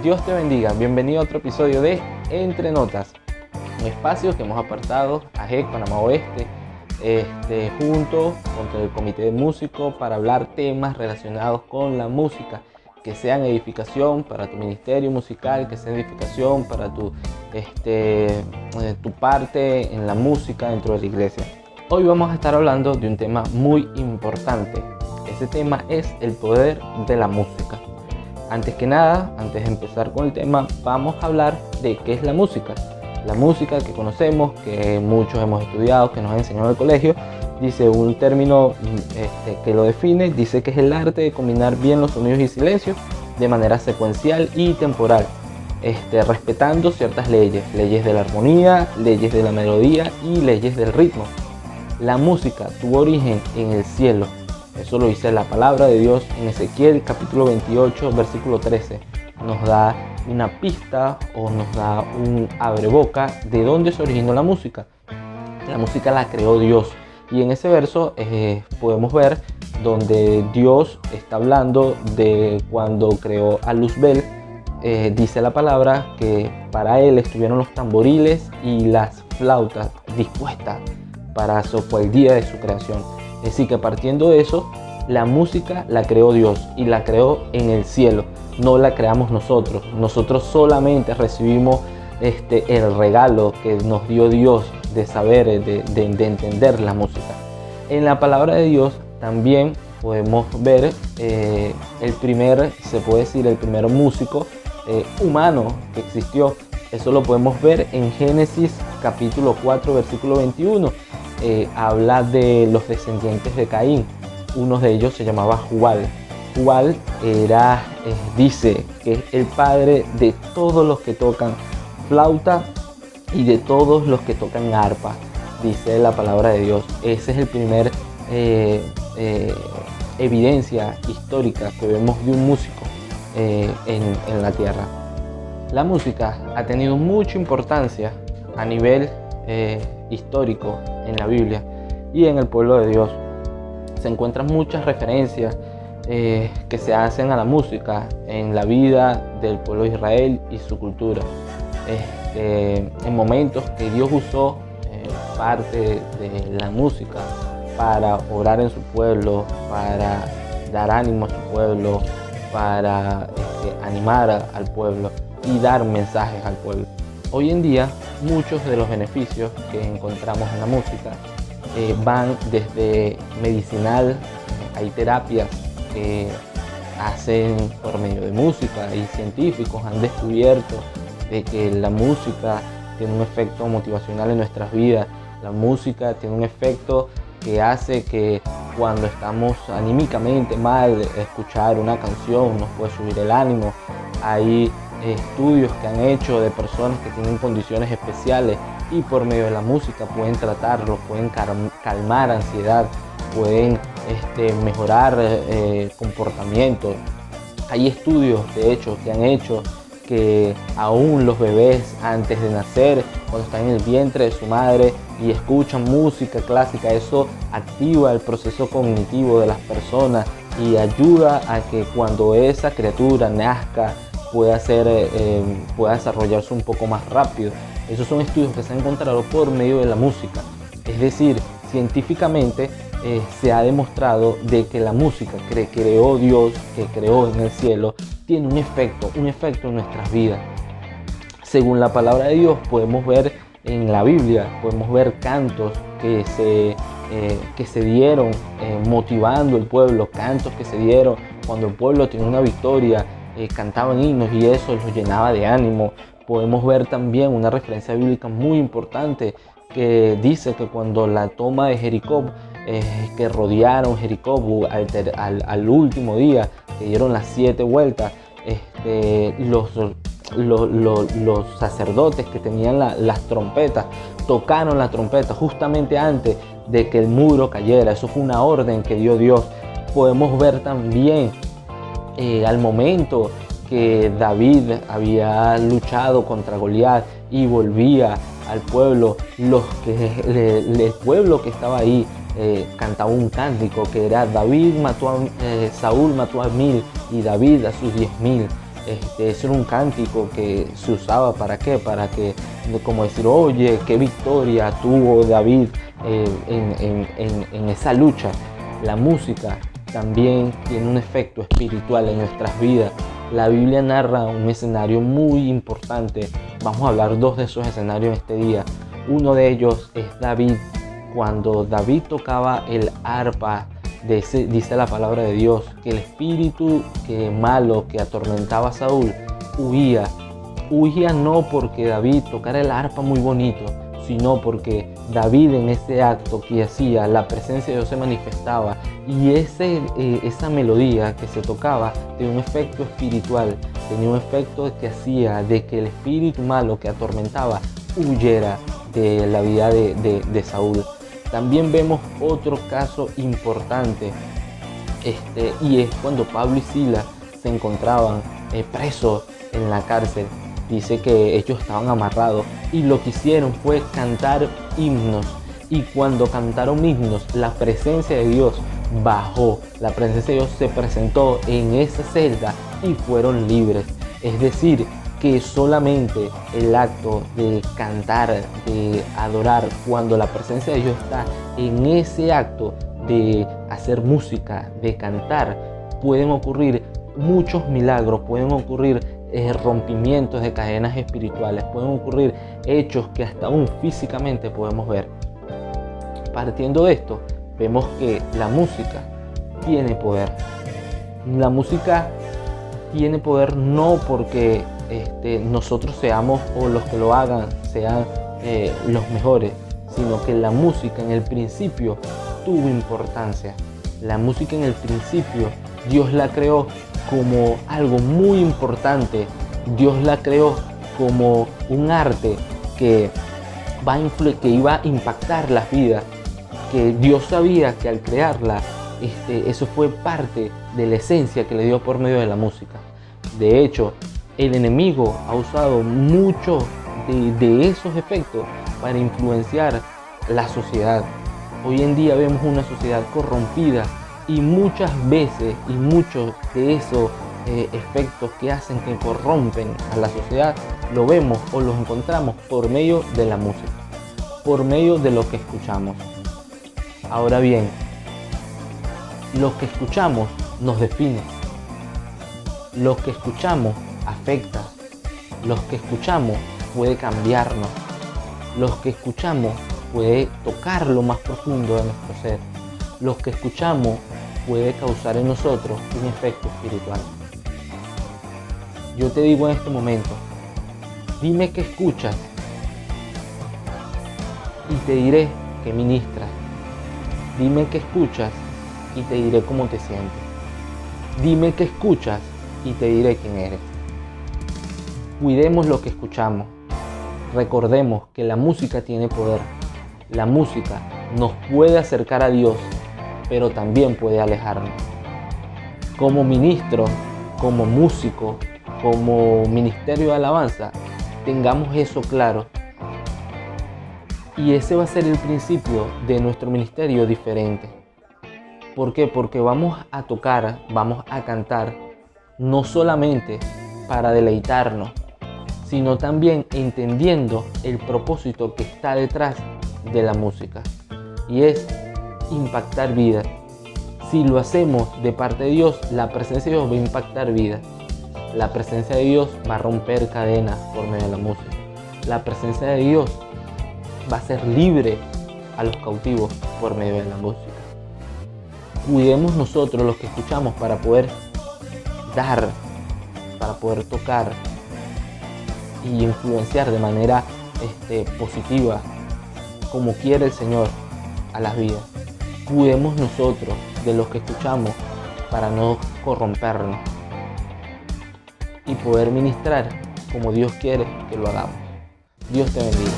Dios te bendiga, bienvenido a otro episodio de Entre Notas, un espacio que hemos apartado a GEC Panamá Oeste, junto con el comité de músicos para hablar temas relacionados con la música, que sean edificación para tu ministerio musical, que sean edificación para tu parte en la música dentro de la iglesia. Hoy vamos a estar hablando de un tema muy importante. Ese tema es el poder de la música. Antes que nada, antes de empezar con el tema, vamos a hablar de qué es la música. La música que conocemos, que muchos hemos estudiado, que nos ha enseñado en el colegio, dice un término que lo define, dice que es el arte de combinar bien los sonidos y silencios de manera secuencial y temporal, respetando ciertas leyes de la armonía, leyes de la melodía y leyes del ritmo. La música tuvo origen en el cielo. Eso lo dice la palabra de Dios en Ezequiel capítulo 28 versículo 13. Nos da una pista o nos da un abreboca de dónde se originó la música. La música la creó Dios, y en ese verso podemos ver donde Dios está hablando de cuando creó a Luzbel. Dice la palabra que para él estuvieron los tamboriles y las flautas dispuestas para el día de su creación. Es decir, que partiendo de eso, la música la creó Dios y la creó en el cielo, no la creamos nosotros. Nosotros solamente recibimos el regalo que nos dio Dios de saber, de entender la música. En la palabra de Dios también podemos ver el primer músico humano que existió. Eso lo podemos ver en Génesis capítulo 4 versículo 21. Habla de los descendientes de Caín. Uno de ellos se llamaba Jubal. Jubal dice que es el padre de todos los que tocan flauta y de todos los que tocan arpa, dice la palabra de Dios. Esa es el primer evidencia histórica que vemos de un músico en la tierra. La música ha tenido mucha importancia a nivel histórico en la Biblia y en el pueblo de Dios. Se encuentran muchas referencias que se hacen a la música en la vida del pueblo de Israel y su cultura. En momentos que Dios usó parte de la música para orar en su pueblo, para dar ánimo a su pueblo, para animar al pueblo y dar mensajes al pueblo. Hoy en día, muchos de los beneficios que encontramos en la música van desde medicinal. Hay terapias que hacen por medio de música y científicos han descubierto de que la música tiene un efecto motivacional en nuestras vidas. La música tiene un efecto que hace que cuando estamos anímicamente mal, escuchar una canción nos puede subir el ánimo. Hay estudios que han hecho de personas que tienen condiciones especiales y por medio de la música pueden tratarlo, pueden calmar ansiedad, pueden mejorar comportamiento. Hay estudios de hecho que han hecho que aún los bebés antes de nacer, cuando están en el vientre de su madre y escuchan música clásica, eso activa el proceso cognitivo de las personas y ayuda a que cuando esa criatura nazca pueda desarrollarse un poco más rápido. Esos son estudios que se han encontrado por medio de la música. Es decir, científicamente se ha demostrado de que la música que creó Dios, que creó en el cielo, tiene un efecto en nuestras vidas. Según la palabra de Dios, podemos ver en la Biblia, podemos ver cantos que se dieron motivando al pueblo, cantos que se dieron cuando el pueblo tenía una victoria, cantaban himnos y eso los llenaba de ánimo. Podemos ver también una referencia bíblica muy importante que dice que cuando la toma de Jericó, que rodearon Jericó al último día, que dieron las 7 vueltas, los sacerdotes que tenían las trompetas tocaron la trompeta justamente antes de que el muro cayera. Eso fue una orden que dio Dios. Podemos ver también al momento que David había luchado contra Goliat y volvía al pueblo, el pueblo que estaba ahí cantaba un cántico que era Saúl mató a 1000 y David a sus 10,000. Eso era un cántico que se usaba ¿para qué? Para que, como decir, oye, qué victoria tuvo David en esa lucha. La música también tiene un efecto espiritual en nuestras vidas. La Biblia narra un escenario muy importante. Vamos a hablar dos de esos escenarios en este día. Uno de ellos es David. Cuando David tocaba el arpa, dice la palabra de Dios que el espíritu malo que atormentaba a Saúl huía. Huía no porque David tocara el arpa muy bonito, sino porque David en ese acto que hacía, la presencia de Dios se manifestaba y esa melodía que se tocaba tenía un efecto espiritual, tenía un efecto que hacía de que el espíritu malo que atormentaba huyera de la vida de Saúl. También vemos otro caso importante y es cuando Pablo y Silas se encontraban presos en la cárcel. Dice que ellos estaban amarrados y lo que hicieron fue cantar himnos, y cuando cantaron himnos la presencia de Dios bajó, la presencia de Dios se presentó en esa celda y fueron libres. Es decir, que solamente el acto de cantar, de adorar, cuando la presencia de Dios está en ese acto de hacer música, de cantar, pueden ocurrir muchos milagros, pueden ocurrir rompimientos de cadenas espirituales, pueden ocurrir hechos que hasta aún físicamente podemos ver. Partiendo de esto, vemos que la música tiene poder. La música tiene poder no porque nosotros seamos o los que lo hagan sean los mejores, sino que la música en el principio tuvo importancia. La música en el principio Dios la creó como algo muy importante. Dios la creó como un arte que iba a impactar las vidas, que Dios sabía que al crearla eso fue parte de la esencia que le dio por medio de la música. De hecho, el enemigo ha usado mucho de esos efectos para influenciar la sociedad. Hoy en día vemos una sociedad corrompida y muchas veces y muchos de esos efectos que hacen que corrompen a la sociedad lo vemos o los encontramos por medio de la música, por medio de lo que escuchamos. Ahora bien, lo que escuchamos nos define, lo que escuchamos afecta, lo que escuchamos puede cambiarnos, lo que escuchamos puede tocar lo más profundo de nuestro ser, lo que escuchamos puede causar en nosotros un efecto espiritual. Yo te digo en este momento, dime qué escuchas y te diré qué ministras. Dime qué escuchas y te diré cómo te sientes. Dime qué escuchas y te diré quién eres. Cuidemos lo que escuchamos. Recordemos que la música tiene poder. La música nos puede acercar a Dios, pero también puede alejarnos. Como ministro, como músico, como ministerio de alabanza, tengamos eso claro. Y ese va a ser el principio de nuestro ministerio diferente. ¿Por qué? Porque vamos a tocar, vamos a cantar, no solamente para deleitarnos, sino también entendiendo el propósito que está detrás de la música. Y es impactar vidas. Si lo hacemos de parte de Dios, la presencia de Dios va a impactar vidas. La presencia de Dios va a romper cadenas por medio de la música. La presencia de Dios va a ser libre a los cautivos por medio de la música. Cuidemos nosotros los que escuchamos para poder dar, para poder tocar y influenciar de manera positiva, como quiere el Señor, a las vidas. Cuidemos nosotros de los que escuchamos para no corrompernos y poder ministrar como Dios quiere que lo hagamos. Dios te bendiga.